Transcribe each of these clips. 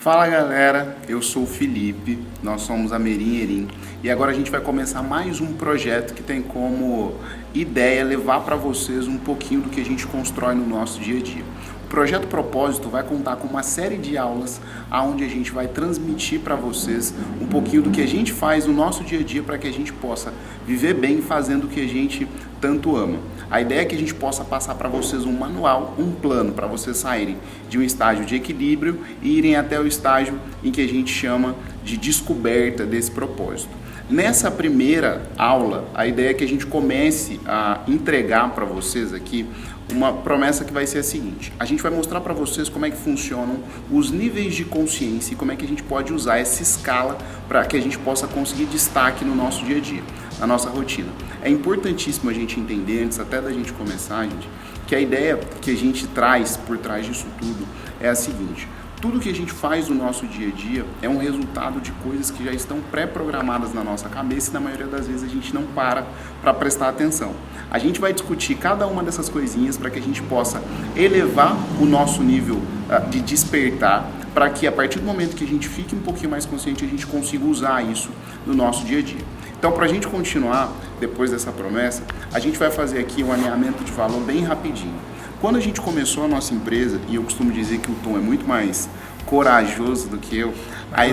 Fala galera, eu sou o Felipe, nós somos a Merim Erim e agora a gente vai começar mais um projeto que tem como ideia levar para vocês um pouquinho do que a gente constrói no nosso dia a dia. O Projeto Propósito vai contar com uma série de aulas onde a gente vai transmitir para vocês um pouquinho do que a gente faz no nosso dia a dia para que a gente possa viver bem fazendo o que a gente tanto ama. A ideia é que a gente possa passar para vocês um manual, um plano para vocês saírem de um estágio de equilíbrio e irem até o estágio em que a gente chama de descoberta desse propósito. Nessa primeira aula, a ideia é que a gente comece a entregar para vocês aqui uma promessa que vai ser a seguinte: a gente vai mostrar para vocês como é que funcionam os níveis de consciência e como é que a gente pode usar essa escala para que a gente possa conseguir destaque no nosso dia a dia, na nossa rotina. É importantíssimo a gente entender, antes até da gente começar, gente, que a ideia que a gente traz por trás disso tudo é a seguinte: tudo que a gente faz no nosso dia a dia é um resultado de coisas que já estão pré-programadas na nossa cabeça e na maioria das vezes a gente não para prestar atenção. A gente vai discutir cada uma dessas coisinhas para que a gente possa elevar o nosso nível de despertar, para que a partir do momento que a gente fique um pouquinho mais consciente, a gente consiga usar isso no nosso dia a dia. Então, para a gente continuar, depois dessa promessa, a gente vai fazer aqui um alinhamento de valor bem rapidinho. Quando a gente começou a nossa empresa, e eu costumo dizer que o Tom é muito mais corajoso do que eu, a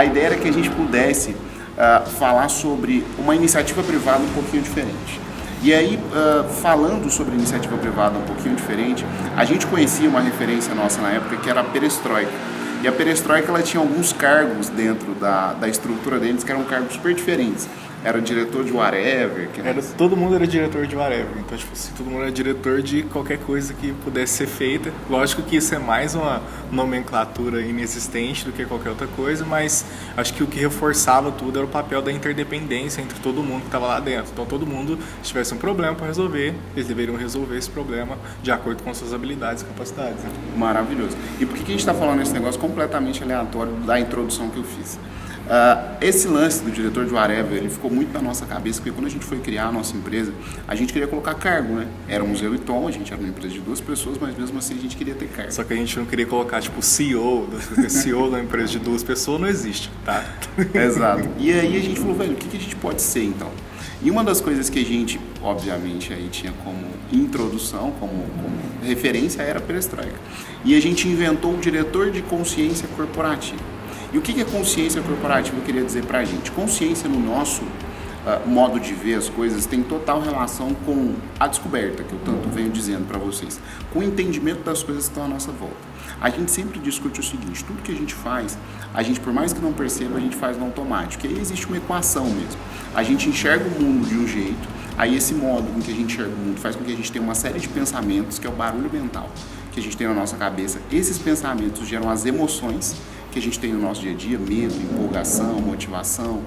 ideia era que a gente pudesse falar sobre uma iniciativa privada um pouquinho diferente. E aí, falando sobre iniciativa privada um pouquinho diferente, a gente conhecia uma referência nossa na época que era a Perestroika. E a Perestroika ela tinha alguns cargos dentro da estrutura deles que eram cargos super diferentes. Era o diretor de whatever. Todo mundo era diretor de whatever. Então, tipo assim, todo mundo era diretor de qualquer coisa que pudesse ser feita. Lógico que isso é mais uma nomenclatura inexistente do que qualquer outra coisa, mas acho que o que reforçava tudo era o papel da interdependência entre todo mundo que estava lá dentro. Então, todo mundo, se tivesse um problema para resolver, eles deveriam resolver esse problema de acordo com suas habilidades e capacidades. Né? Maravilhoso. E por que a gente está falando esse negócio completamente aleatório da introdução que eu fiz? Esse lance do diretor de whatever, ele ficou muito na nossa cabeça, porque quando a gente foi criar a nossa empresa, a gente queria colocar cargo, né? Éramos eu e Tom, a gente era uma empresa de 2 pessoas, mas mesmo assim a gente queria ter cargo. Só que a gente não queria colocar, tipo, CEO da empresa de 2 pessoas não existe, tá? Exato. E aí a gente falou, velho, o que a gente pode ser, então? E uma das coisas que a gente, obviamente, aí tinha como introdução, como referência, era a Perestroika. E a gente inventou o diretor de consciência corporativa. E o que a consciência corporativa queria dizer pra gente? Consciência no nosso modo de ver as coisas tem total relação com a descoberta, que eu tanto venho dizendo para vocês, com o entendimento das coisas que estão à nossa volta. A gente sempre discute o seguinte: tudo que a gente faz, a gente, por mais que não perceba, a gente faz no automático. E aí existe uma equação mesmo. A gente enxerga o mundo de um jeito, aí esse modo em que a gente enxerga o mundo faz com que a gente tenha uma série de pensamentos, que é o barulho mental que a gente tem na nossa cabeça. Esses pensamentos geram as emoções que a gente tem no nosso dia a dia: medo, empolgação, motivação,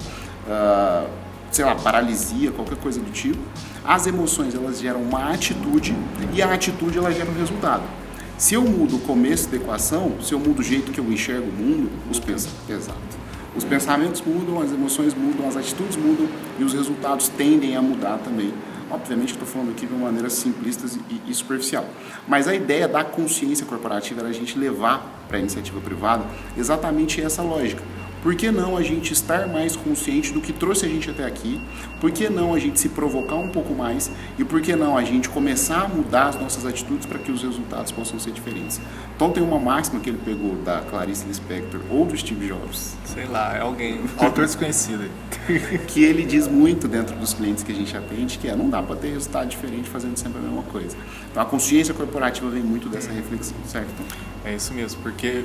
sei lá, paralisia, qualquer coisa do tipo. As emoções, elas geram uma atitude e a atitude, ela gera um resultado. Se eu mudo o começo da equação, se eu mudo o jeito que eu enxergo o mundo, os pensamentos mudam, as emoções mudam, as atitudes mudam e os resultados tendem a mudar também. Obviamente que estou falando aqui de uma maneira simplista e superficial. Mas a ideia da consciência corporativa era a gente levar para a iniciativa privada exatamente essa lógica. Por que não a gente estar mais consciente do que trouxe a gente até aqui? Por que não a gente se provocar um pouco mais? E por que não a gente começar a mudar as nossas atitudes para que os resultados possam ser diferentes? Então tem uma máxima que ele pegou da Clarice Lispector ou do Steve Jobs. Sei lá, é alguém, autor desconhecido. Que ele diz muito dentro dos clientes que a gente atende, que não dá para ter resultado diferente fazendo sempre a mesma coisa. Então a consciência corporativa vem muito dessa reflexão, certo? É isso mesmo, porque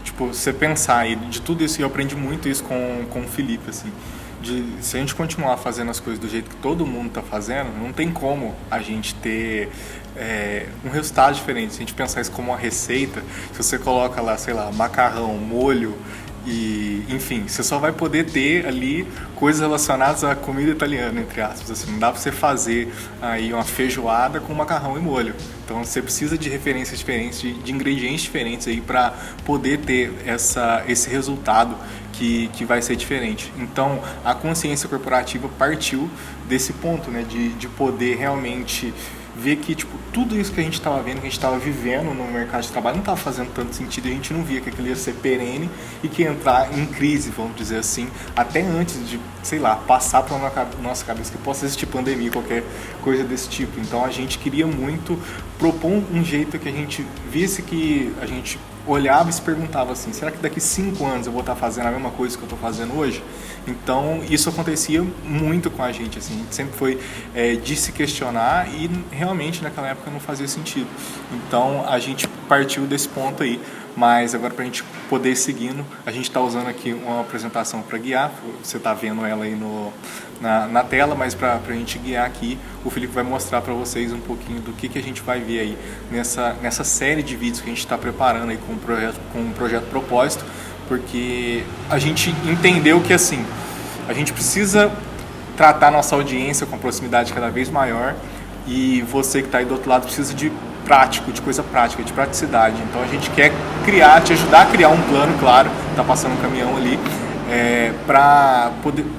tipo, você pensar, e de tudo isso, eu aprendi muito isso com o Felipe, assim, se a gente continuar fazendo as coisas do jeito que todo mundo está fazendo, não tem como a gente ter um resultado diferente. Se a gente pensar isso como uma receita, se você coloca lá, sei lá, macarrão, molho, e enfim, você só vai poder ter ali coisas relacionadas à comida italiana, entre aspas, assim, não dá para você fazer aí uma feijoada com macarrão e molho. Então você precisa de referências diferentes, de ingredientes diferentes aí para poder ter esse resultado que vai ser diferente. Então a consciência corporativa partiu desse ponto, né, de poder realmente ver que, tipo, tudo isso que a gente estava vendo, que a gente estava vivendo no mercado de trabalho, não estava fazendo tanto sentido, a gente não via que aquilo ia ser perene e que ia entrar em crise, vamos dizer assim, até antes de, sei lá, passar pela nossa cabeça que possa existir pandemia, qualquer coisa desse tipo. Então a gente queria muito propor um jeito que a gente visse, que a gente olhava e se perguntava assim, será que daqui 5 anos eu vou estar fazendo a mesma coisa que eu estou fazendo hoje? Então isso acontecia muito com a gente sempre foi de se questionar e realmente naquela época não fazia sentido. Então a gente partiu desse ponto aí, mas agora para a gente poder ir seguindo, a gente está usando aqui uma apresentação para guiar, você está vendo ela aí na tela, mas para a gente guiar aqui, o Felipe vai mostrar para vocês um pouquinho do que a gente vai ver aí nessa série de vídeos que a gente está preparando aí com o projeto Propósito, porque a gente entendeu que assim, a gente precisa tratar nossa audiência com proximidade cada vez maior e você que está aí do outro lado precisa de coisa prática, de praticidade. Então a gente quer te ajudar a criar um plano, claro, tá passando um caminhão ali, para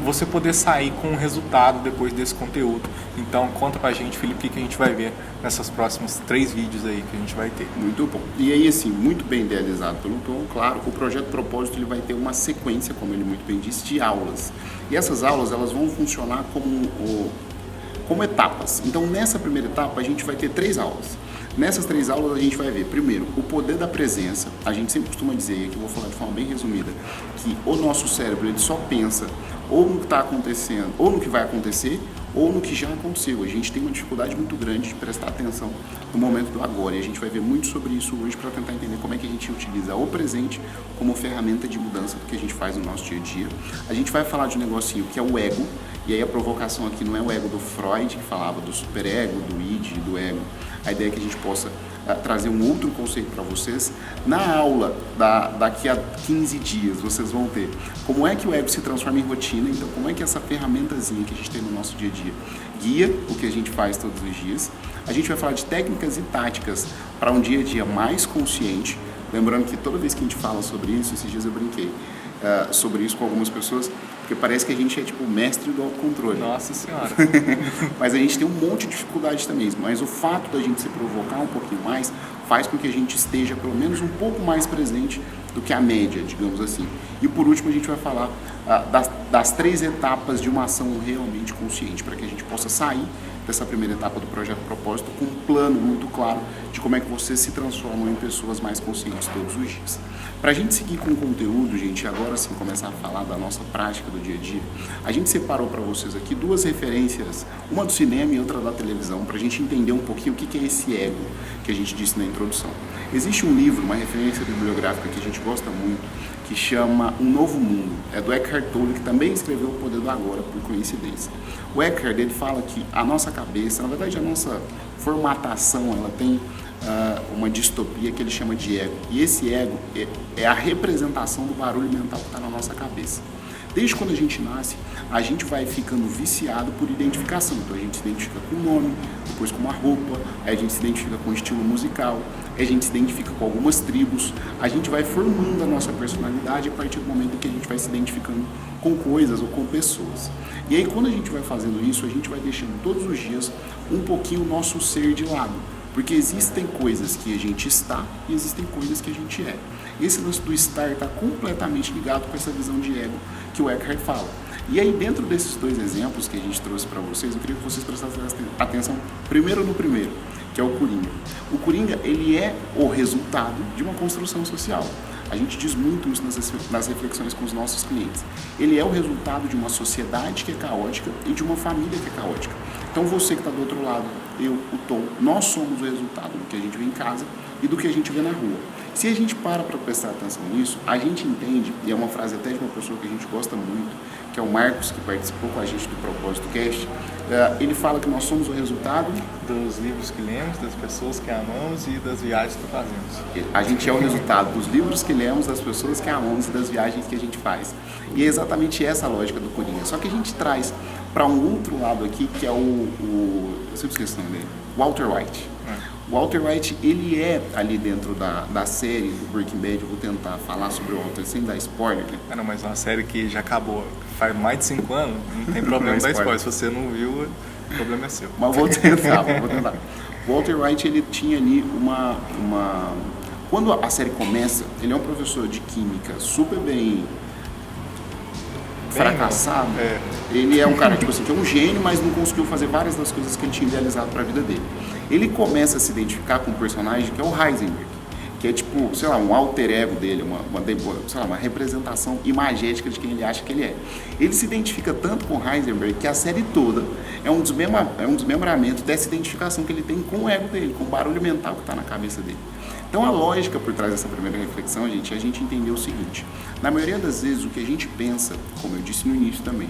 você poder sair com um resultado depois desse conteúdo. Então conta pra gente, Felipe, o que a gente vai ver nessas próximas 3 vídeos aí que a gente vai ter. Muito bom. E aí, assim, muito bem idealizado pelo Tom, claro, o projeto Propósito ele vai ter uma sequência, como ele muito bem disse, de aulas. E essas aulas elas vão funcionar como etapas. Então, nessa primeira etapa, a gente vai ter 3 aulas. Nessas 3 aulas a gente vai ver, primeiro, o poder da presença. A gente sempre costuma dizer, e aqui eu vou falar de forma bem resumida, que o nosso cérebro ele só pensa ou no que está acontecendo, ou no que vai acontecer, ou no que já aconteceu. A gente tem uma dificuldade muito grande de prestar atenção no momento do agora. E a gente vai ver muito sobre isso hoje para tentar entender como é que a gente utiliza o presente como ferramenta de mudança do que a gente faz no nosso dia a dia. A gente vai falar de um negocinho que é o ego. E aí a provocação aqui não é o ego do Freud, que falava do superego, do id, do ego. A ideia é que a gente possa trazer um outro conceito para vocês. Na aula daqui a 15 dias, vocês vão ter como é que o ego se transforma em rotina. Então, como é que essa ferramentazinha que a gente tem no nosso dia a dia guia o que a gente faz todos os dias. A gente vai falar de técnicas e táticas para um dia a dia mais consciente. Lembrando que toda vez que a gente fala sobre isso, esses dias eu brinquei sobre isso com algumas pessoas, porque parece que a gente é tipo o mestre do autocontrole. Nossa Senhora! Mas a gente tem um monte de dificuldade também. Mas o fato da gente se provocar um pouquinho mais faz com que a gente esteja pelo menos um pouco mais presente do que a média, digamos assim. E por último a gente vai falar das 3 etapas de uma ação realmente consciente, para que a gente possa sair dessa primeira etapa do projeto Propósito com um plano muito claro de como é que vocês se transformam em pessoas mais conscientes todos os dias. Para a gente seguir com o conteúdo, gente, agora sim começar a falar da nossa prática do dia a dia, a gente separou para vocês aqui 2 referências, uma do cinema e outra da televisão, para a gente entender um pouquinho o que é esse ego que a gente disse na introdução. Existe um livro, uma referência bibliográfica que a gente gosta muito, que chama Um Novo Mundo. É do Eckhart Tolle, que também escreveu O Poder do Agora, por coincidência. O Eckhart, ele fala que a nossa cabeça, na verdade a nossa formatação, ela tem uma distopia que ele chama de ego. E esse ego é a representação do barulho mental que está na nossa cabeça. Desde quando a gente nasce, a gente vai ficando viciado por identificação. Então a gente se identifica com o nome, depois com uma roupa, aí a gente se identifica com o estilo musical, aí a gente se identifica com algumas tribos, a gente vai formando a nossa personalidade a partir do momento em que a gente vai se identificando com coisas ou com pessoas. E aí quando a gente vai fazendo isso, a gente vai deixando todos os dias um pouquinho o nosso ser de lado. Porque existem coisas que a gente está e existem coisas que a gente é. Esse lance do estar está completamente ligado com essa visão de ego que o Eckhart fala. E aí, dentro desses 2 exemplos que a gente trouxe para vocês, eu queria que vocês prestassem atenção primeiro no primeiro, que é o Coringa. O Coringa, ele é o resultado de uma construção social. A gente diz muito isso nas reflexões com os nossos clientes. Ele é o resultado de uma sociedade que é caótica e de uma família que é caótica. Então você que está do outro lado, eu, o Tom, nós somos o resultado do que a gente vê em casa e do que a gente vê na rua. Se a gente para prestar atenção nisso, a gente entende, e é uma frase até de uma pessoa que a gente gosta muito, que é o Marcos, que participou com a gente do Propósito Cast, ele fala que nós somos o resultado dos livros que lemos, das pessoas que amamos e das viagens que fazemos. A gente é o resultado dos livros que lemos, das pessoas que amamos e das viagens que a gente faz. E é exatamente essa a lógica do Coringa. Só que a gente traz para um outro lado aqui, que é eu sempre esqueço o nome dele, Walter White. O Walter White, ele é ali dentro da série do Breaking Bad. Eu vou tentar falar sobre o Walter sem dar spoiler, né? Não, mas é uma série que já acabou faz mais de 5 anos, não tem problema dar spoiler. Se você não viu, o problema é seu. Mas vou tentar. Walter White, ele tinha ali Quando a série começa, ele é um professor de química super bem fracassado. Ele é um cara tipo assim, que é um gênio, mas não conseguiu fazer várias das coisas que ele tinha idealizado para a vida dele. Ele começa a se identificar com um personagem que é o Heisenberg, que é tipo, sei lá, um alter ego dele, uma representação imagética de quem ele acha que ele é. Ele se identifica tanto com Heisenberg que a série toda é um desmembramento dessa identificação que ele tem com o ego dele, com o barulho mental que está na cabeça dele. Então a lógica por trás dessa primeira reflexão, gente, é a gente entender o seguinte: na maioria das vezes o que a gente pensa, como eu disse no início também,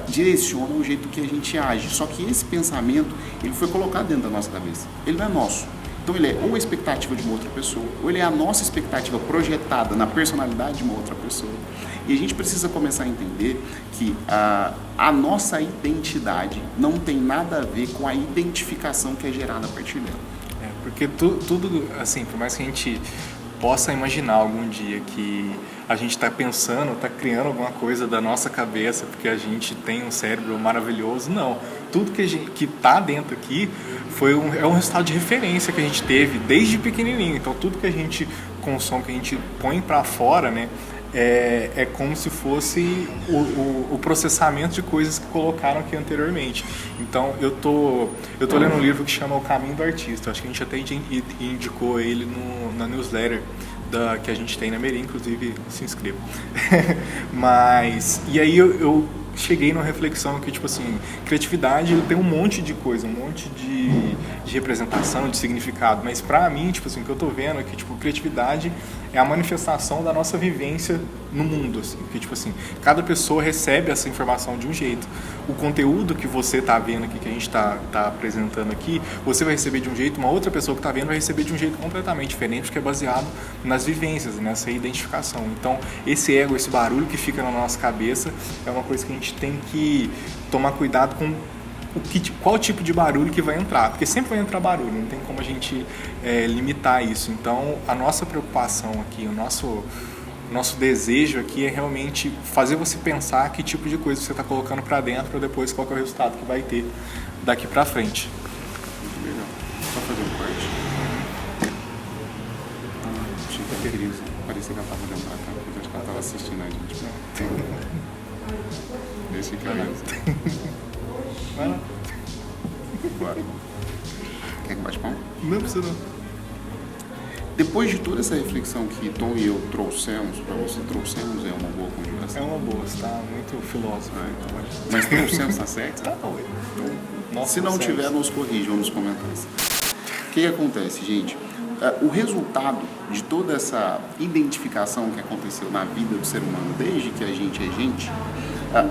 direciona o jeito que a gente age. Só que esse pensamento, ele foi colocado dentro da nossa cabeça. Ele não é nosso. Então ele é ou a expectativa de uma outra pessoa, ou ele é a nossa expectativa projetada na personalidade de uma outra pessoa. E a gente precisa começar a entender que a nossa identidade não tem nada a ver com a identificação que é gerada a partir dela. Porque tudo, assim, por mais que a gente possa imaginar algum dia que a gente está pensando, está criando alguma coisa da nossa cabeça porque a gente tem um cérebro maravilhoso, não. Tudo que está dentro aqui é um resultado de referência que a gente teve desde pequenininho. Então tudo que a gente consome, que a gente põe para fora, né, é como se fosse o processamento de coisas que colocaram aqui anteriormente. Então eu tô lendo um livro que chama O Caminho do Artista. Acho que a gente até indicou ele na newsletter que a gente tem na Merim, inclusive se inscreva. E aí eu cheguei numa reflexão que, tipo assim, criatividade tem um monte de coisa, um monte de representação, de significado, mas pra mim, tipo assim, o que eu tô vendo é que, tipo, criatividade é a manifestação da nossa vivência no mundo, assim, que, tipo assim, cada pessoa recebe essa informação de um jeito. O conteúdo que você tá vendo aqui, que a gente tá apresentando aqui, você vai receber de um jeito, uma outra pessoa que tá vendo vai receber de um jeito completamente diferente, porque é baseado nas vivências, nessa identificação. Então, esse ego, esse barulho que fica na nossa cabeça é uma coisa que a gente tem que tomar cuidado com qual tipo de barulho que vai entrar, porque sempre vai entrar barulho, não tem como a gente limitar isso. Então, a nossa preocupação aqui, o nosso desejo aqui é realmente fazer você pensar que tipo de coisa você está colocando para dentro para depois qual que é o resultado que vai ter daqui para frente. Muito legal. Só fazer um corte. Achei que ela queria, parecia que ela estava olhando para cá, mas acho que ela estava assistindo a gente. Deixa que eu Vai lá. Bora. Quer que bate palma? Não precisa não. Depois de toda essa reflexão que Tom e eu trouxemos para você, trouxemos é uma boa conjugação. É uma boa, você está muito filósofo. Então, mas trouxemos, tá certo? Tá, ué. Então, se não tiver, nos corrijam nos comentários. O que acontece, gente? O resultado de toda essa identificação que aconteceu na vida do ser humano desde que a gente é gente,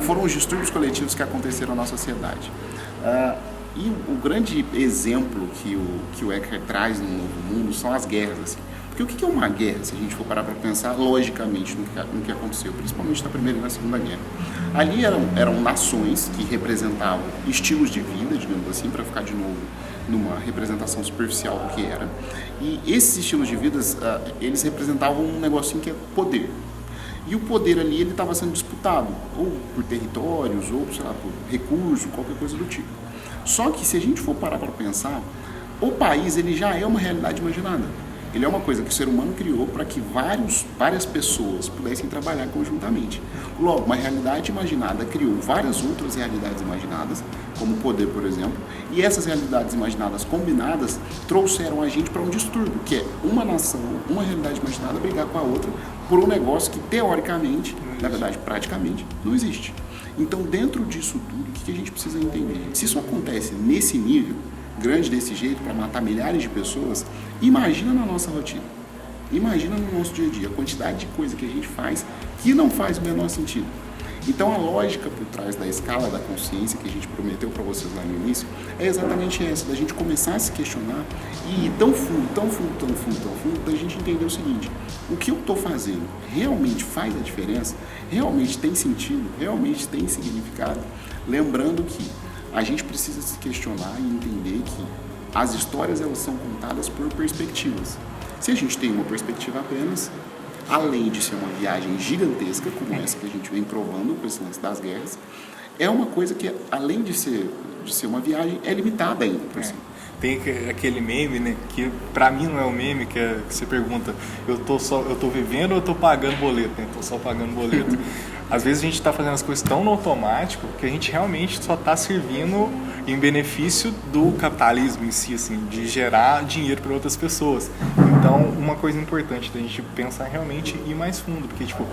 foram os distúrbios coletivos que aconteceram na sociedade. E o grande exemplo que o Eckhart traz no Novo Mundo são as guerras. Assim. Porque o que é uma guerra, se a gente for parar para pensar logicamente no que aconteceu, principalmente na Primeira e na Segunda Guerra? Ali eram nações que representavam estilos de vida, digamos assim, para ficar de novo numa representação superficial do que era. E esses estilos de vida, eles representavam um negocinho que é poder. E o poder ali, ele estava sendo disputado, ou por territórios, ou, sei lá, por recurso, qualquer coisa do tipo. Só que se a gente for parar para pensar, o país, ele já é uma realidade imaginada. Ele é uma coisa que o ser humano criou para que várias pessoas pudessem trabalhar conjuntamente. Logo, uma realidade imaginada criou várias outras realidades imaginadas, como o poder, por exemplo, e essas realidades imaginadas combinadas trouxeram a gente para um distúrbio, que é uma nação, uma realidade imaginada brigar com a outra por um negócio que, teoricamente, na verdade, praticamente, não existe. Então, dentro disso tudo, o que a gente precisa entender? Se isso acontece nesse nível, grande desse jeito, para matar milhares de pessoas, imagina na nossa rotina. Imagina no nosso dia a dia, a quantidade de coisa que a gente faz que não faz o menor sentido. Então, a lógica por trás da escala da consciência que a gente prometeu para vocês lá no início é exatamente essa, da gente começar a se questionar e ir tão fundo, da gente entender o seguinte: o que eu estou fazendo realmente faz a diferença? Realmente tem sentido? Realmente tem significado? Lembrando que a gente precisa se questionar e entender que as histórias, elas são contadas por perspectivas. Se a gente tem uma perspectiva apenas, além de ser uma viagem gigantesca, como essa que a gente vem provando com esse lance das guerras, é uma coisa que, além de ser uma viagem, é limitada ainda por si. Tem aquele meme, né, que pra mim não é um meme, que você pergunta, eu tô vivendo ou eu tô pagando boleto, né? Tô só pagando boleto. Às vezes a gente está fazendo as coisas tão no automático que a gente realmente só está servindo em benefício do capitalismo em si, assim, de gerar dinheiro para outras pessoas. Então, uma coisa importante da gente pensar realmente ir mais fundo, porque, tipo,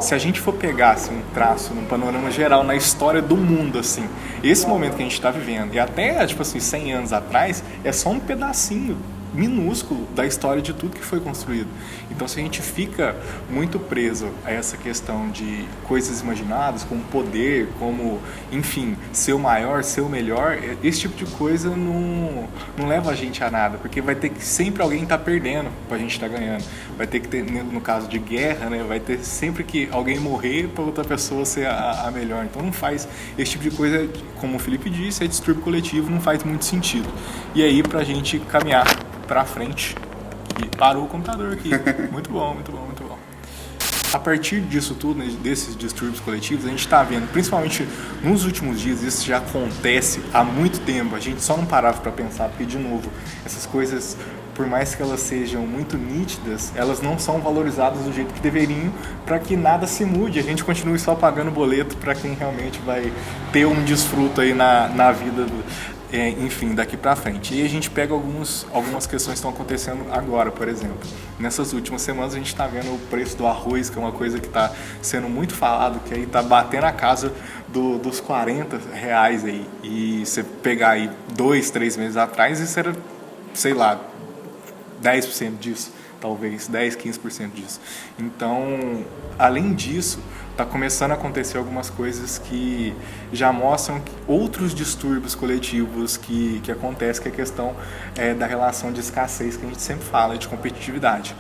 se a gente for pegar, assim, um traço, um panorama geral na história do mundo, assim, esse momento que a gente está vivendo, e até, tipo assim, 100 anos atrás, é só um pedacinho minúsculo da história de tudo que foi construído. Então, se a gente fica muito preso a essa questão de coisas imaginadas, como poder, como, enfim, ser o maior, ser o melhor, esse tipo de coisa não leva a gente a nada, porque vai ter que sempre alguém estar perdendo para a gente estar ganhando. Vai ter que ter, no caso de guerra, né, vai ter sempre que alguém morrer para outra pessoa ser a melhor. Então, não faz esse tipo de coisa, como o Felipe disse, é distúrbio coletivo, não faz muito sentido. E aí, para a gente caminhar para frente, e parou o computador aqui. Muito bom, muito bom, muito bom. A partir disso tudo, né, desses distúrbios coletivos, a gente está vendo, principalmente nos últimos dias, isso já acontece há muito tempo, a gente só não parava para pensar, porque, de novo, essas coisas, por mais que elas sejam muito nítidas, elas não são valorizadas do jeito que deveriam, para que nada se mude, a gente continue só pagando boleto para quem realmente vai ter um desfruto aí na vida enfim, daqui para frente. E a gente pega algumas questões que estão acontecendo agora, por exemplo. Nessas últimas semanas a gente está vendo o preço do arroz, que é uma coisa que está sendo muito falado, que aí está batendo a casa dos R$40 aí. E você pegar aí 2, 3 meses atrás, isso era, sei lá, 10% disso, talvez 10, 15% disso. Então, além disso, está começando a acontecer algumas coisas que já mostram outros distúrbios coletivos que acontecem, que é a questão da relação de escassez que a gente sempre fala, de competitividade.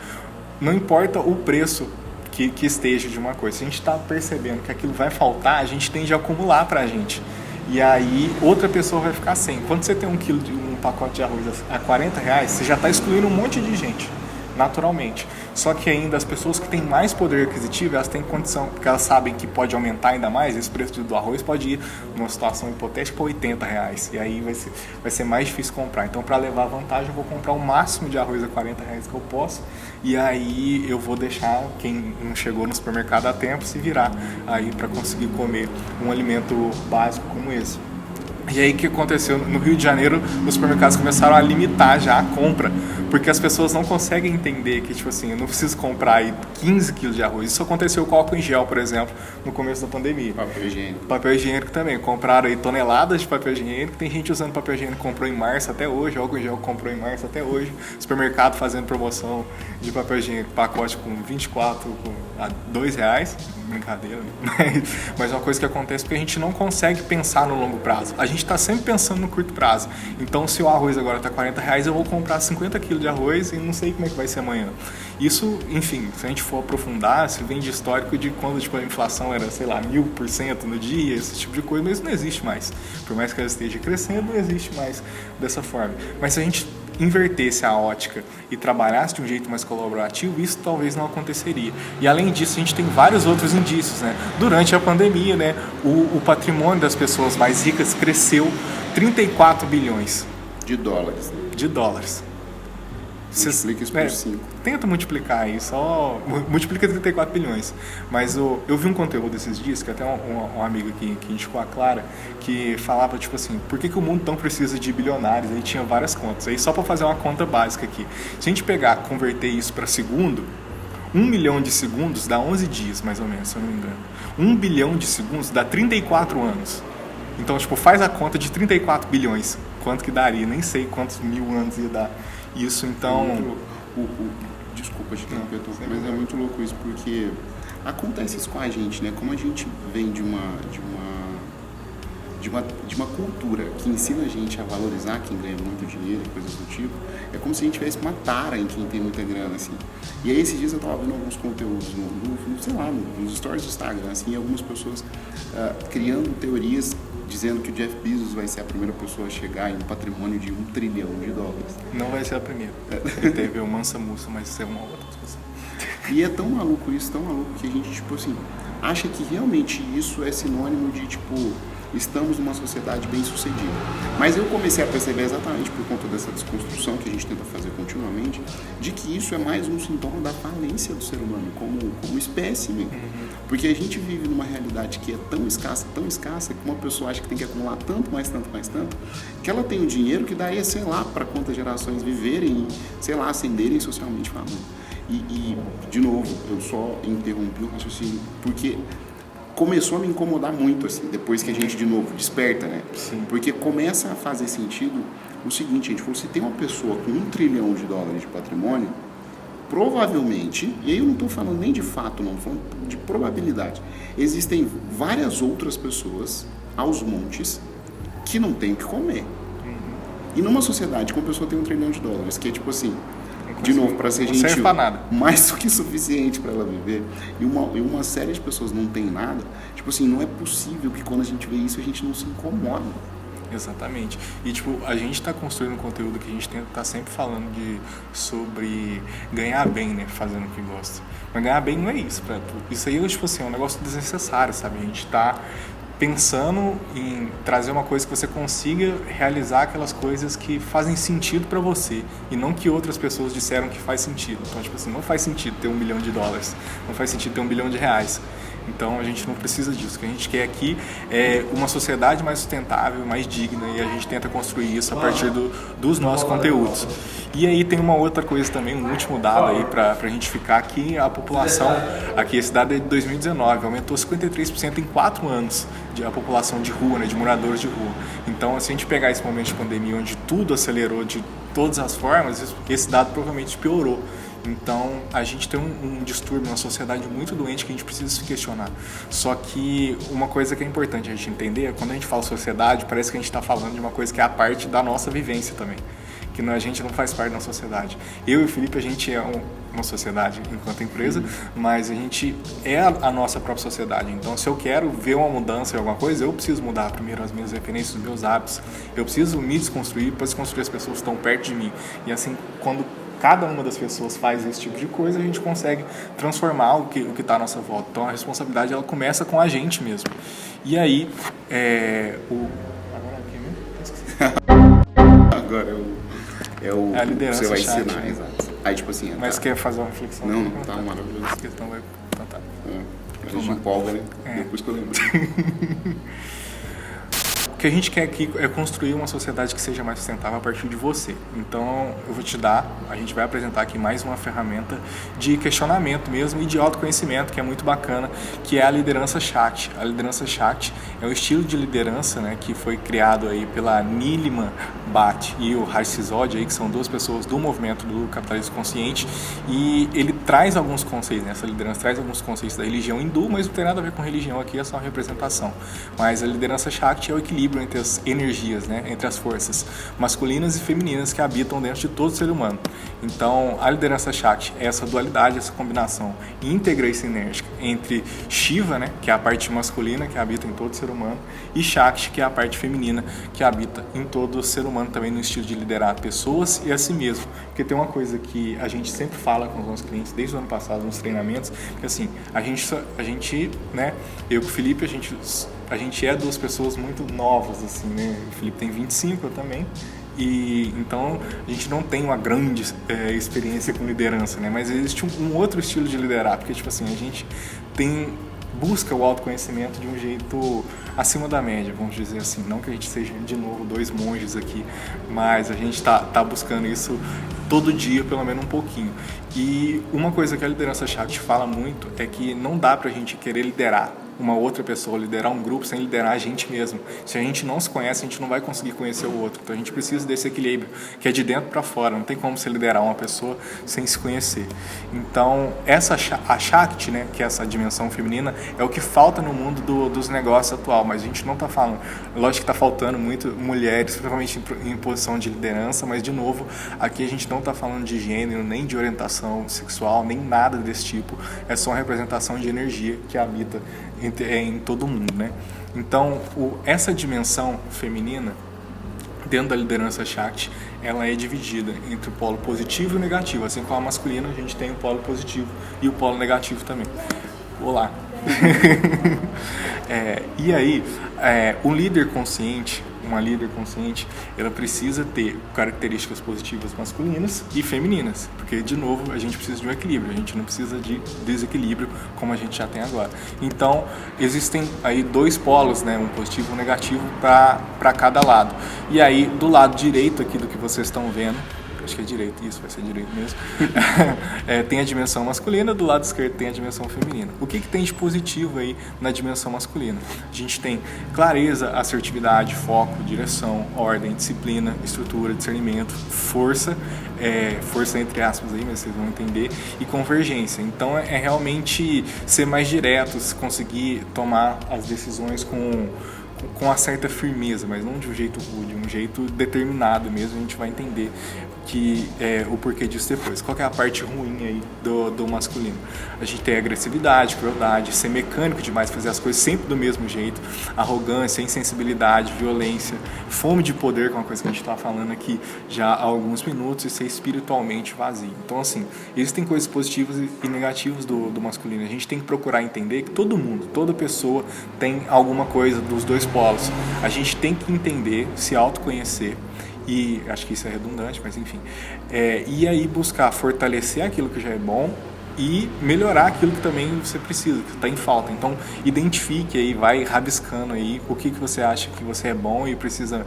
Não importa o preço que esteja de uma coisa, se a gente está percebendo que aquilo vai faltar, a gente tende a acumular para a gente. E aí outra pessoa vai ficar sem. Quando você tem um pacote de arroz a R$40, você já está excluindo um monte de gente, naturalmente. Só que ainda as pessoas que têm mais poder aquisitivo, elas têm condição, porque elas sabem que pode aumentar ainda mais, esse preço do arroz pode ir, numa situação hipotética, para R$80, e aí vai ser mais difícil comprar. Então, para levar vantagem, eu vou comprar o máximo de arroz a R$40 que eu posso, e aí eu vou deixar quem não chegou no supermercado a tempo se virar aí para conseguir comer um alimento básico como esse. E aí o que aconteceu? No Rio de Janeiro, os supermercados começaram a limitar já a compra, porque as pessoas não conseguem entender que, tipo assim, eu não preciso comprar aí 15 quilos de arroz. Isso aconteceu com álcool em gel, por exemplo, no começo da pandemia. Papel higiênico. Papel higiênico também. Compraram aí toneladas de papel higiênico. Tem gente usando papel higiênico que comprou em março até hoje, álcool em gel comprou em março até hoje. Supermercado fazendo promoção de papel higiênico, pacote com 24 a R$2. Brincadeira, né? Mas é uma coisa que acontece porque a gente não consegue pensar no longo prazo. A gente está sempre pensando no curto prazo. Então, se o arroz agora está R$40, eu vou comprar 50 quilos de arroz e não sei como é que vai ser amanhã. Isso, enfim, se a gente for aprofundar, se vem de histórico de quando tipo, a inflação era, sei lá, 1000% no dia, esse tipo de coisa, mas isso não existe mais. Por mais que ela esteja crescendo, não existe mais dessa forma. Mas se a gente invertesse a ótica e trabalhasse de um jeito mais colaborativo, isso talvez não aconteceria. E além disso, a gente tem vários outros indícios, né? Durante a pandemia, né, o patrimônio das pessoas mais ricas cresceu 34 bilhões de dólares. Multiplica isso por 5. Tenta multiplicar aí, só multiplica 34 bilhões. Mas eu vi um conteúdo esses dias, que até um amigo aqui que indicou a Clara, que falava tipo assim, por que o mundo não precisa de bilionários? Aí tinha várias contas. Aí só para fazer uma conta básica aqui. Se a gente converter isso para segundo, 1 milhão de segundos dá 11 dias, mais ou menos, se eu não me engano. 1 bilhão de segundos dá 34 anos. Então, tipo, faz a conta de 34 bilhões. Quanto que daria? Nem sei quantos mil anos ia dar. Isso, então... Desculpa te interromper, mas é muito louco isso, porque acontece isso com a gente, né? Como a gente vem de uma cultura que ensina a gente a valorizar quem ganha muito dinheiro e coisas do tipo, é como se a gente tivesse uma tara em quem tem muita grana, assim. E aí, esses dias eu tava vendo alguns conteúdos sei lá, nos stories do Instagram, assim, e algumas pessoas criando teorias dizendo que o Jeff Bezos vai ser a primeira pessoa a chegar em um patrimônio de $1 trilhão. Não vai ser a primeira. Ele teve o Mansa Musa, mas isso é uma outra discussão. E é tão maluco isso, que a gente, tipo assim, acha que realmente isso é sinônimo de, tipo, estamos numa sociedade bem sucedida. Mas eu comecei a perceber exatamente por conta dessa desconstrução que a gente tenta fazer continuamente, de que isso é mais um sintoma da falência do ser humano como espécie mesmo. Porque a gente vive numa realidade que é tão escassa, que uma pessoa acha que tem que acumular tanto, mais tanto, que ela tem o dinheiro que daria, sei lá, para quantas gerações viverem e, sei lá, ascenderem socialmente falando. E, de novo, eu só interrompi o raciocínio porque começou a me incomodar muito, assim, depois que a gente, de novo, desperta, né? Sim. Porque começa a fazer sentido o seguinte, gente, se tem uma pessoa com $1 trilhão de patrimônio, provavelmente, e aí eu não estou falando nem de fato, não, estou falando de probabilidade, existem várias outras pessoas, aos montes, que não têm o que comer. E numa sociedade com uma pessoa tem $1 trilhão, que é tipo assim, de novo, para ser gentil, mais do que suficiente para ela viver, e uma série de pessoas não tem nada, tipo assim, não é possível que quando a gente vê isso, a gente não se incomoda. Exatamente. E tipo, a gente está construindo um conteúdo que a gente tá sempre falando sobre ganhar bem, né? Fazendo o que gosta. Mas ganhar bem não é isso. Isso aí tipo assim, é um negócio desnecessário, sabe? A gente está pensando em trazer uma coisa que você consiga realizar aquelas coisas que fazem sentido para você e não que outras pessoas disseram que faz sentido. Então, tipo assim, não faz sentido ter $1 bilhão, não faz sentido ter $1 bilhão. Então a gente não precisa disso. O que a gente quer aqui é uma sociedade mais sustentável, mais digna, e a gente tenta construir isso a partir dos nossos conteúdos. E aí tem uma outra coisa também, um último dado aí pra gente ficar aqui, a população, aqui esse dado é de 2019, aumentou 53% em 4 anos a população de rua, né, de moradores de rua. Então, se a gente pegar esse momento de pandemia onde tudo acelerou de todas as formas, esse dado provavelmente piorou. Então, a gente tem um distúrbio, uma sociedade muito doente que a gente precisa se questionar. Só que uma coisa que é importante a gente entender é quando a gente fala sociedade, parece que a gente está falando de uma coisa que é a parte da nossa vivência também. Que a gente não faz parte da sociedade. Eu e o Felipe, a gente é uma sociedade enquanto empresa, mas a gente é a nossa própria sociedade. Então, se eu quero ver uma mudança em alguma coisa, eu preciso mudar primeiro as minhas referências, os meus hábitos. Eu preciso me desconstruir para desconstruir as pessoas que estão perto de mim. E assim, quando cada uma das pessoas faz esse tipo de coisa, a gente consegue transformar o que está à nossa volta. Então, a responsabilidade ela começa com a gente mesmo. E aí, agora aqui mesmo? Agora é a liderança, você vai ensinar, né? Exato. Aí, tipo assim... Mas quer fazer uma reflexão? Não, tá maravilhoso. Então vai... Então tá. A gente empolga, né? Depois que eu lembro. O que a gente quer aqui é construir uma sociedade que seja mais sustentável a partir de você. Então, eu vou te dar, a gente vai apresentar aqui mais uma ferramenta de questionamento mesmo e de autoconhecimento, que é muito bacana, que é a liderança Shakti. A liderança Shakti é um estilo de liderança, né, que foi criado aí pela Nilima Bhatt e o Harsh Sisodia, que são duas pessoas do movimento do capitalismo consciente, e ele traz alguns conceitos, né, essa liderança traz alguns conceitos da religião hindu, mas não tem nada a ver com religião aqui, é só uma representação. Mas a liderança Shakti é o equilíbrio entre as energias, né, entre as forças masculinas e femininas que habitam dentro de todo ser humano. Então, a liderança Shakti é essa dualidade, essa combinação íntegra e sinérgica entre Shiva, né, que é a parte masculina que habita em todo ser humano, e Shakti, que é a parte feminina que habita em todo ser humano, também no estilo de liderar pessoas e a si mesmo. Porque tem uma coisa que a gente sempre fala com os nossos clientes, desde o ano passado, nos treinamentos, que assim, a gente, né, eu com o Felipe, a gente é duas pessoas muito novas, assim, né? O Felipe tem 25, eu também. E então a gente não tem uma grande experiência com liderança, né? Mas existe um outro estilo de liderar, porque tipo assim, a gente busca o autoconhecimento de um jeito acima da média, vamos dizer assim. Não que a gente seja, de novo, 2 monges aqui, mas a gente tá buscando isso todo dia, pelo menos um pouquinho. E uma coisa que a liderança Shakti fala muito é que não dá pra gente querer liderar uma outra pessoa, liderar um grupo sem liderar a gente mesmo. Se a gente não se conhece, a gente não vai conseguir conhecer o outro. Então a gente precisa desse equilíbrio, que é de dentro para fora. Não tem como você liderar uma pessoa sem se conhecer. Então a Shakti, né, que é essa dimensão feminina, é o que falta no mundo dos negócios atual. Mas a gente não está falando, lógico que está faltando muito mulheres, principalmente em posição de liderança, mas de novo, aqui a gente não está falando de gênero, nem de orientação sexual, nem nada desse tipo. É só uma representação de energia que habita em todo mundo, né? Então, essa dimensão feminina, dentro da liderança Shakti, ela é dividida entre o polo positivo e o negativo. Assim como a masculina, a gente tem o polo positivo e o polo negativo também. Olá! E aí, um líder consciente, uma líder consciente, ela precisa ter características positivas masculinas e femininas, porque, de novo, a gente precisa de um equilíbrio, a gente não precisa de desequilíbrio como a gente já tem agora. Então, existem aí dois polos, né, um positivo e um negativo para cada lado. E aí, do lado direito aqui do que vocês estão vendo, acho que é direito, isso vai ser direito mesmo, tem a dimensão masculina, do lado esquerdo tem a dimensão feminina. O que tem de positivo aí na dimensão masculina? A gente tem clareza, assertividade, foco, direção, ordem, disciplina, estrutura, discernimento, força, força entre aspas aí, mas vocês vão entender, e convergência. Então é realmente ser mais direto, conseguir tomar as decisões com uma certa firmeza, mas não de um jeito rude, um jeito determinado mesmo. A gente vai entender o porquê disso depois. Qual que é a parte ruim aí do masculino? A gente tem agressividade, crueldade, ser mecânico demais, fazer as coisas sempre do mesmo jeito, arrogância, insensibilidade, violência, fome de poder, que é uma coisa que a gente está falando aqui já há alguns minutos, e ser espiritualmente vazio. Então, assim, existem coisas positivas e negativas do masculino. A gente tem que procurar entender que todo mundo, toda pessoa tem alguma coisa dos dois polos. A gente tem que entender, se autoconhecer, e acho que isso é redundante, mas enfim, e aí buscar fortalecer aquilo que já é bom e melhorar aquilo que também você precisa, que está em falta. Então, identifique aí, vai rabiscando aí o que você acha que você é bom e precisa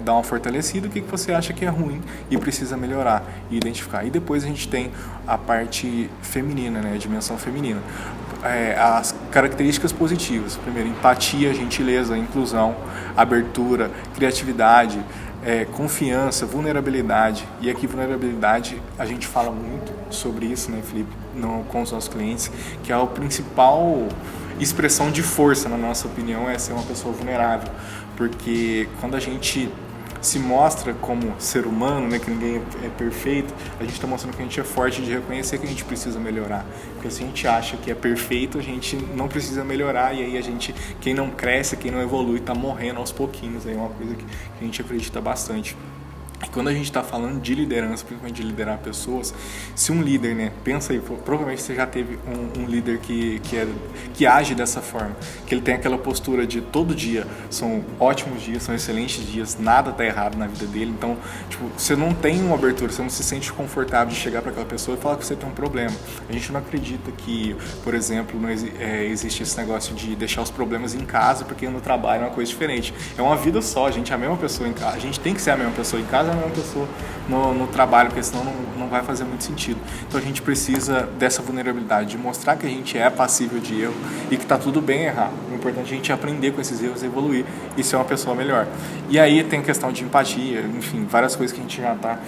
dar uma fortalecida, o que você acha que é ruim e precisa melhorar e identificar. E depois a gente tem a parte feminina, né, a dimensão feminina. As características positivas: primeiro, empatia, gentileza, inclusão, abertura, criatividade, confiança, vulnerabilidade. E aqui, vulnerabilidade, a gente fala muito sobre isso, né, Felipe, com os nossos clientes, que é a principal expressão de força, na nossa opinião, é ser uma pessoa vulnerável. Porque quando a gente se mostra como ser humano, né, que ninguém é perfeito, a gente está mostrando que a gente é forte de reconhecer que a gente precisa melhorar. Porque se a gente acha que é perfeito, a gente não precisa melhorar, e aí quem não cresce, quem não evolui, está morrendo aos pouquinhos. É uma coisa que a gente acredita bastante. E quando a gente está falando de liderança, principalmente de liderar pessoas, se um líder, né, pensa aí, provavelmente você já teve um líder que age dessa forma, que ele tem aquela postura de todo dia são ótimos dias, são excelentes dias, nada está errado na vida dele. Então, tipo, você não tem uma abertura, você não se sente confortável de chegar para aquela pessoa e falar que você tem um problema. A gente não acredita que, por exemplo, existe esse negócio de deixar os problemas em casa, porque no trabalho é uma coisa diferente. É uma vida só, a gente é a mesma pessoa em casa, a gente tem que ser a mesma pessoa em casa, a mesma pessoa no trabalho, porque senão não vai fazer muito sentido. Então a gente precisa dessa vulnerabilidade, de mostrar que a gente é passível de erro e que está tudo bem errar. O importante é a gente aprender com esses erros, evoluir e ser uma pessoa melhor. E aí tem a questão de empatia, enfim, várias coisas que a gente já está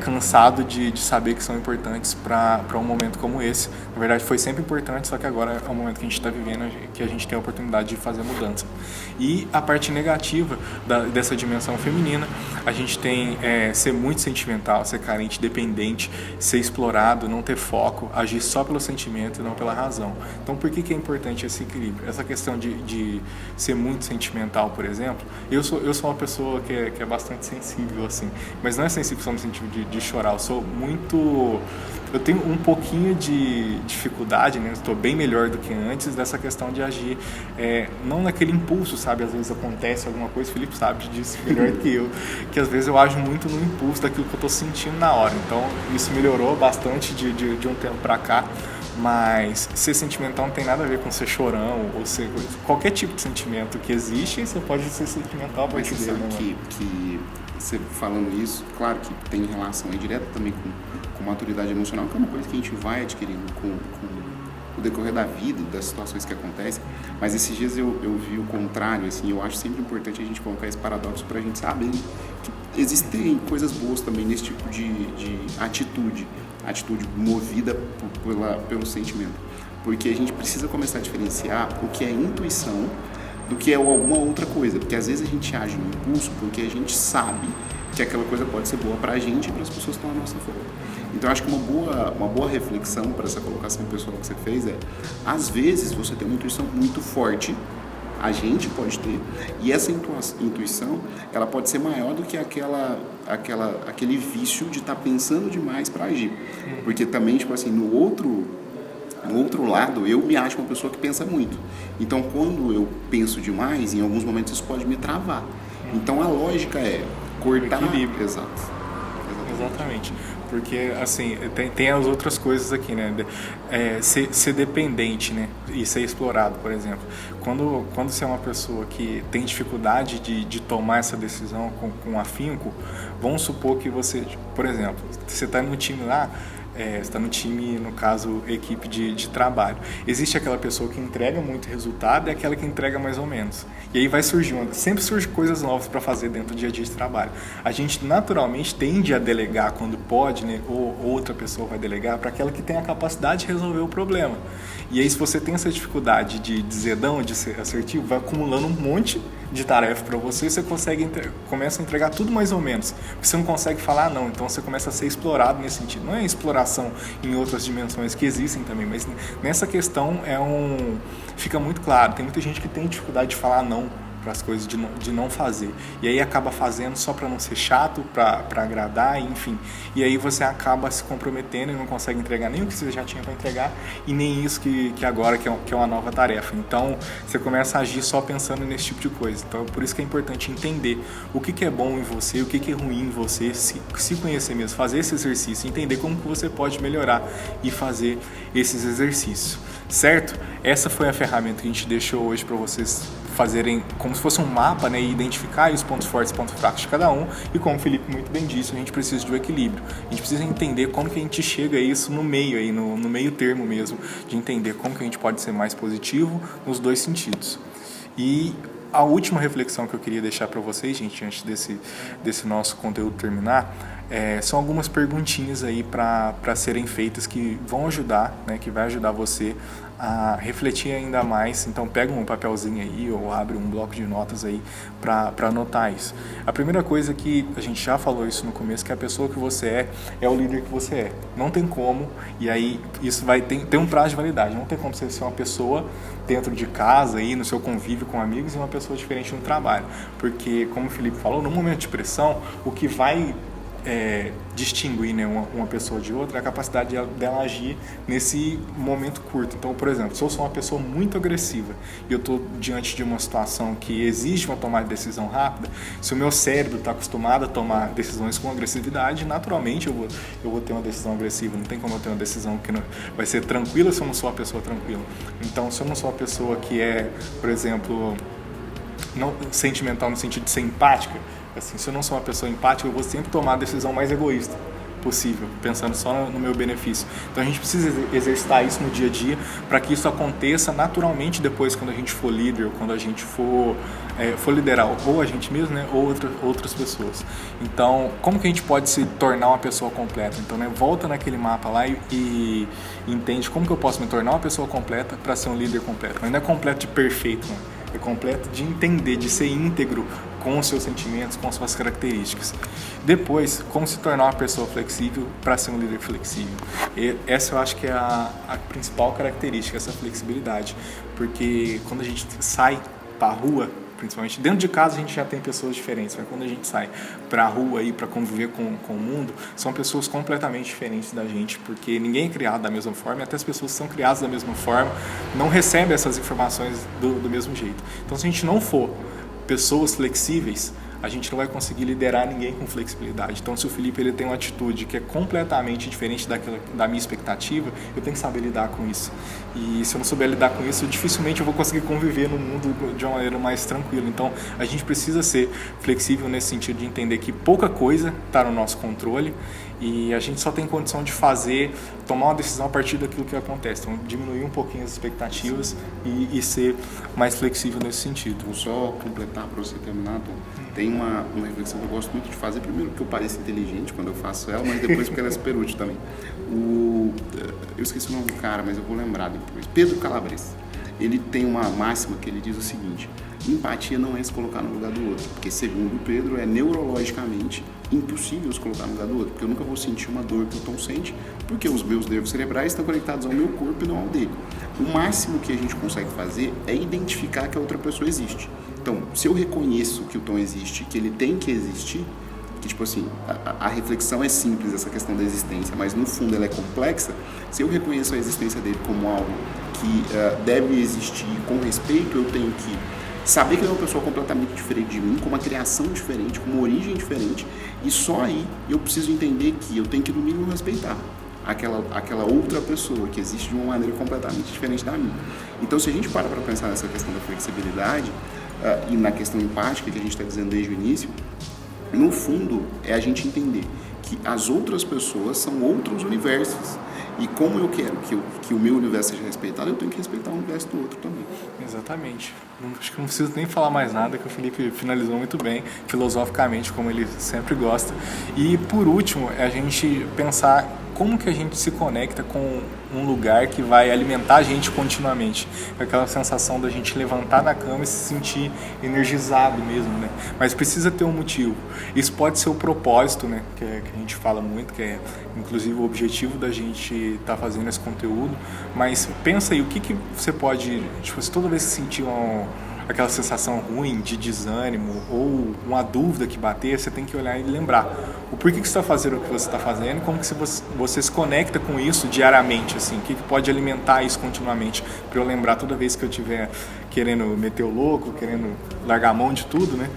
cansado de saber que são importantes para um momento como esse. Na verdade foi sempre importante, só que agora é o momento que a gente está vivendo, que a gente tem a oportunidade de fazer mudança. E a parte negativa dessa dimensão feminina, a gente tem ser muito sentimental, ser carente, dependente, ser explorado, não ter foco, agir só pelo sentimento e não pela razão. Então, por que é importante esse equilíbrio? Essa questão de ser muito sentimental, por exemplo, eu sou uma pessoa que é bastante sensível, assim, mas não é sensível só no sentido de chorar, eu tenho um pouquinho de dificuldade, né? Estou bem melhor do que antes dessa questão de agir, não naquele impulso, sabe? Às vezes acontece alguma coisa, o Felipe sabe disso melhor que eu, que às vezes eu ajo muito no impulso daquilo que eu estou sentindo na hora. Então isso melhorou bastante de um tempo para cá, mas ser sentimental não tem nada a ver com ser chorão ou ser qualquer tipo de sentimento que existe, você pode ser sentimental a partir dele, né? Que você falando isso, claro que tem relação direta também com maturidade emocional, que é uma coisa que a gente vai adquirindo com o decorrer da vida, das situações que acontecem, mas esses dias eu vi o contrário, assim, eu acho sempre importante a gente colocar esse paradoxo para a gente saber que existem coisas boas também nesse tipo de atitude movida pelo sentimento, porque a gente precisa começar a diferenciar o que é intuição do que é alguma outra coisa, porque às vezes a gente age no impulso porque a gente sabe que aquela coisa pode ser boa para a gente e para as pessoas que estão à nossa volta. Então, acho que uma boa reflexão para essa colocação pessoal que você fez às vezes você tem uma intuição muito forte, a gente pode ter, e essa intuição, ela pode ser maior do que aquele vício de estar pensando demais para agir. Porque também, tipo assim, no outro No outro lado, eu me acho uma pessoa que pensa muito. Então, quando eu penso demais, em alguns momentos isso pode me travar. Então, a lógica é cortar... Equilíbrio. Exato. Exatamente. Porque, assim, tem as outras coisas aqui, né? Ser dependente, né? E ser explorado, por exemplo. Quando você é uma pessoa que tem dificuldade de tomar essa decisão com afinco, vamos supor que você, por exemplo, você está no time lá, você está no time, no caso, equipe de trabalho. Existe aquela pessoa que entrega muito resultado e aquela que entrega mais ou menos. E aí vai surgindo, sempre surgem coisas novas para fazer dentro do dia a dia de trabalho. A gente naturalmente tende a delegar quando pode, né? Ou outra pessoa vai delegar para aquela que tem a capacidade de resolver o problema. E aí, se você tem essa dificuldade de dizer não, de ser assertivo, vai acumulando um monte de tarefa para você e você começa a entregar tudo mais ou menos. Porque você não consegue falar não, então você começa a ser explorado nesse sentido. Não é exploração em outras dimensões que existem também, mas nessa questão fica muito claro. Tem muita gente que tem dificuldade de falar não para as coisas, de não fazer. E aí acaba fazendo só para não ser chato, para agradar, enfim. E aí você acaba se comprometendo e não consegue entregar nem o que você já tinha para entregar e nem isso que agora que é uma nova tarefa. Então você começa a agir só pensando nesse tipo de coisa. Então por isso que é importante entender o que é bom em você, o que é ruim em você, se conhecer mesmo, fazer esse exercício, entender como que você pode melhorar e fazer esses exercícios. Certo? Essa foi a ferramenta que a gente deixou hoje para vocês fazerem como se fosse um mapa, né, e identificar os pontos fortes e pontos fracos de cada um. E como o Felipe muito bem disse, a gente precisa de um equilíbrio. A gente precisa entender como que a gente chega a isso no meio, aí, no meio termo mesmo, de entender como que a gente pode ser mais positivo nos dois sentidos. E a última reflexão que eu queria deixar para vocês, gente, antes desse nosso conteúdo terminar, são algumas perguntinhas aí para serem feitas que vão ajudar, né, que vai ajudar você a refletir ainda mais. Então pega um papelzinho aí ou abre um bloco de notas aí para anotar isso. A primeira coisa que a gente já falou isso no começo, que a pessoa que você é o líder que você é. Não tem como, e aí isso vai ter um prazo de validade. Não tem como você ser uma pessoa dentro de casa, aí, no seu convívio com amigos, e uma pessoa diferente no trabalho. Porque, como o Felipe falou, no momento de pressão, o que vai distinguir, né, uma pessoa de outra é a capacidade dela agir nesse momento curto. Então, por exemplo, se eu sou uma pessoa muito agressiva e eu estou diante de uma situação que exige uma tomada de decisão rápida, se o meu cérebro está acostumado a tomar decisões com agressividade, naturalmente eu vou ter uma decisão agressiva. Não tem como eu ter uma decisão que não vai ser tranquila se eu não sou uma pessoa tranquila. Então, se eu não sou uma pessoa que por exemplo, não sentimental no sentido de ser empática, assim, se eu não sou uma pessoa empática, eu vou sempre tomar a decisão mais egoísta possível, pensando só no meu benefício. Então a gente precisa exercitar isso no dia a dia para que isso aconteça naturalmente depois, quando a gente for líder, ou quando a gente for liderar ou a gente mesmo, né, ou outras pessoas. Então, como que a gente pode se tornar uma pessoa completa? Então, né, volta naquele mapa lá e entende como que eu posso me tornar uma pessoa completa para ser um líder completo. Mas não é completo de perfeito, não. É completo de entender, de ser íntegro com os seus sentimentos, com as suas características. Depois, como se tornar uma pessoa flexível para ser um líder flexível. E essa eu acho que é a principal característica, essa flexibilidade. Porque quando a gente sai para a rua, principalmente dentro de casa, a gente já tem pessoas diferentes, mas quando a gente sai para a rua para conviver com o mundo, são pessoas completamente diferentes da gente, porque ninguém é criado da mesma forma, e até as pessoas que são criadas da mesma forma não recebem essas informações do mesmo jeito. Então, se a gente não for pessoas flexíveis, a gente não vai conseguir liderar ninguém com flexibilidade. Então, se o Felipe ele tem uma atitude que é completamente diferente da minha expectativa, eu tenho que saber lidar com isso. E se eu não souber lidar com isso, dificilmente eu vou conseguir conviver no mundo de uma maneira mais tranquila. Então, a gente precisa ser flexível nesse sentido de entender que pouca coisa está no nosso controle e a gente só tem condição de tomar uma decisão a partir daquilo que acontece. Então, diminuir um pouquinho as expectativas e ser mais flexível nesse sentido. Vou só completar para você terminar, Tom. Tem uma reflexão que eu gosto muito de fazer, primeiro porque eu pareço inteligente quando eu faço ela, mas depois porque ela é super útil também. Eu esqueci o nome do cara, mas eu vou lembrar depois. Pedro Calabres. Ele tem uma máxima que ele diz o seguinte: empatia não é se colocar no lugar do outro, porque segundo Pedro é neurologicamente impossível se colocar no lugar do outro, porque eu nunca vou sentir uma dor que o Tom sente, porque os meus nervos cerebrais estão conectados ao meu corpo e não ao dele. O máximo que a gente consegue fazer é identificar que a outra pessoa existe. Então, se eu reconheço que o Tom existe, que ele tem que existir, que tipo assim, a reflexão é simples, essa questão da existência, mas no fundo ela é complexa. Se eu reconheço a existência dele como algo que deve existir com respeito, eu tenho que saber que ele é uma pessoa completamente diferente de mim, com uma criação diferente, com uma origem diferente, e só aí eu preciso entender que eu tenho que, no mínimo, respeitar aquela outra pessoa que existe de uma maneira completamente diferente da minha. Então, se a gente para pensar nessa questão da flexibilidade e na questão empática que a gente está dizendo desde o início, no fundo é a gente entender que as outras pessoas são outros universos. E como eu quero que o meu universo seja respeitado, eu tenho que respeitar o universo do outro também. Exatamente. Acho que não preciso nem falar mais nada, que o Felipe finalizou muito bem, filosoficamente, como ele sempre gosta. E, por último, é a gente pensar como que a gente se conecta com um lugar que vai alimentar a gente continuamente. Aquela sensação da gente levantar da cama e se sentir energizado mesmo, né? Mas precisa ter um motivo. Isso pode ser o propósito, né? Que a gente fala muito, que é inclusive o objetivo da gente estar fazendo esse conteúdo. Mas pensa aí, o que você pode, tipo, se toda vez que sentir aquela sensação ruim de desânimo ou uma dúvida que bater, você tem que olhar e lembrar o porquê que você está fazendo o que você está fazendo e como que você se conecta com isso diariamente, assim, o que pode alimentar isso continuamente, para eu lembrar toda vez que eu estiver querendo meter o louco, querendo largar a mão de tudo, né?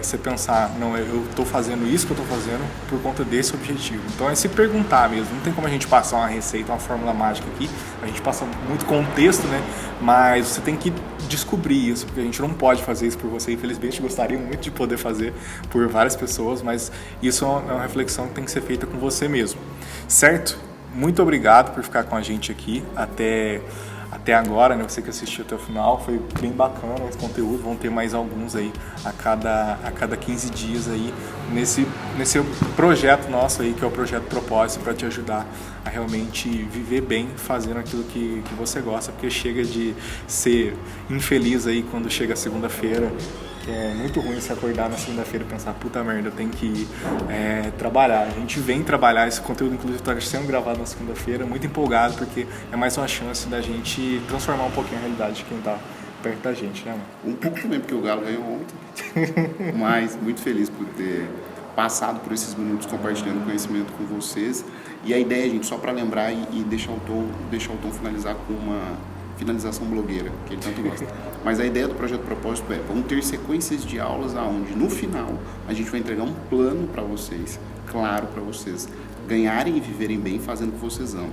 Você pensar, não, eu estou fazendo isso que eu estou fazendo por conta desse objetivo. Então é se perguntar mesmo, não tem como a gente passar uma receita, uma fórmula mágica aqui, a gente passa muito contexto, né? Mas você tem que descobrir isso, porque a gente não pode fazer isso por você, infelizmente gostaria muito de poder fazer por várias pessoas, mas isso é uma reflexão que tem que ser feita com você mesmo, certo? Muito obrigado por ficar com a gente aqui até agora, né? Você que assistiu até o final, foi bem bacana esse conteúdo, vão ter mais alguns aí a cada 15 dias aí nesse projeto nosso aí, que é o Projeto Propósito, para te ajudar a realmente viver bem fazendo aquilo que você gosta, porque chega de ser infeliz aí quando chega a segunda-feira. É muito ruim se acordar na segunda-feira e pensar, puta merda, eu tenho que ir trabalhar. A gente vem trabalhar, esse conteúdo inclusive está sendo gravado na segunda-feira, muito empolgado, porque é mais uma chance da gente transformar um pouquinho a realidade de quem está perto da gente, né, mano? Um pouco também, porque o Galo ganhou ontem, mas muito feliz por ter passado por esses minutos compartilhando conhecimento com vocês. E a ideia, gente, só para lembrar e deixar o Tom finalizar com uma finalização blogueira, que ele tanto gosta. Mas a ideia do Projeto Propósito vão ter sequências de aulas onde, no final, a gente vai entregar um plano para vocês, claro, para vocês ganharem e viverem bem fazendo o que vocês amam.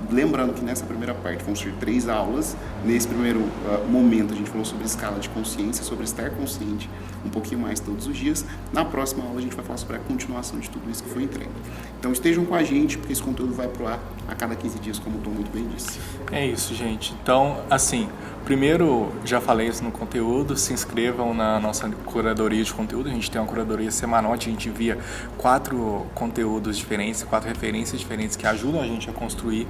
Lembrando que nessa primeira parte vão ser 3 aulas. Nesse primeiro momento a gente falou sobre escala de consciência, sobre estar consciente um pouquinho mais todos os dias. Na próxima aula a gente vai falar sobre a continuação de tudo isso que foi entregue. Então estejam com a gente, porque esse conteúdo vai pro ar a cada 15 dias, como o Tom muito bem disse. É isso, gente. Então, assim, primeiro, já falei isso no conteúdo, se inscrevam na nossa curadoria de conteúdo. A gente tem uma curadoria semanal, a gente envia 4 conteúdos diferentes, 4 referências diferentes que ajudam a gente a construir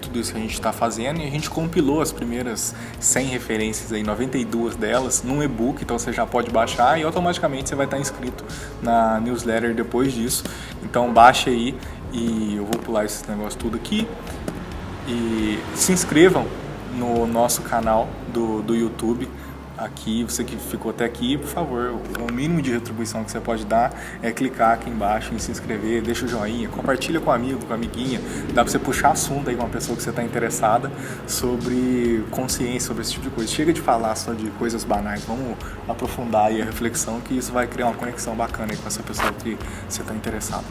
tudo isso que a gente está fazendo. E a gente compilou as primeiras 100 referências, aí, 92 delas, num e-book, então você já pode baixar e automaticamente você vai estar inscrito na newsletter depois disso. Então baixe aí e eu vou pular esse negócio tudo aqui. E se inscrevam no nosso canal do YouTube. Aqui, você que ficou até aqui, por favor, o mínimo de retribuição que você pode dar é clicar aqui embaixo em se inscrever, deixa o joinha, compartilha com um amigo, com a amiguinha, dá pra você puxar assunto aí com uma pessoa que você está interessada sobre consciência, sobre esse tipo de coisa. Chega de falar só de coisas banais, vamos aprofundar aí a reflexão, que isso vai criar uma conexão bacana aí com essa pessoa que você está interessado.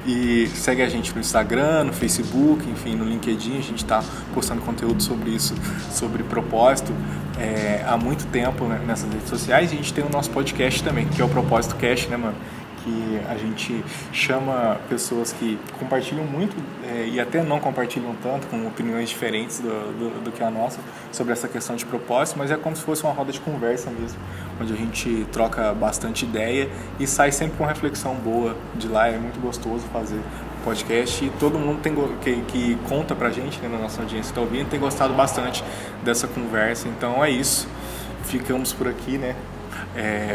E segue a gente no Instagram, no Facebook, enfim, no LinkedIn, a gente está postando conteúdo sobre isso, sobre propósito, há muito tempo, né, nessas redes sociais. E a gente tem o nosso podcast também, que é o Propósito Cast, né, mano? Que a gente chama pessoas que compartilham muito e até não compartilham tanto, com opiniões diferentes do que a nossa, sobre essa questão de propósito, mas é como se fosse uma roda de conversa mesmo, onde a gente troca bastante ideia e sai sempre com reflexão boa de lá. É muito gostoso fazer podcast e todo mundo que conta pra gente, né, na nossa audiência que tá ouvindo, tem gostado bastante dessa conversa. Então é isso, ficamos por aqui, né?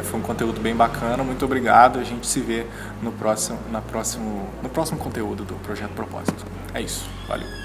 Foi um conteúdo bem bacana, muito obrigado, a gente se vê no próximo conteúdo do Projeto Propósito. É isso, valeu!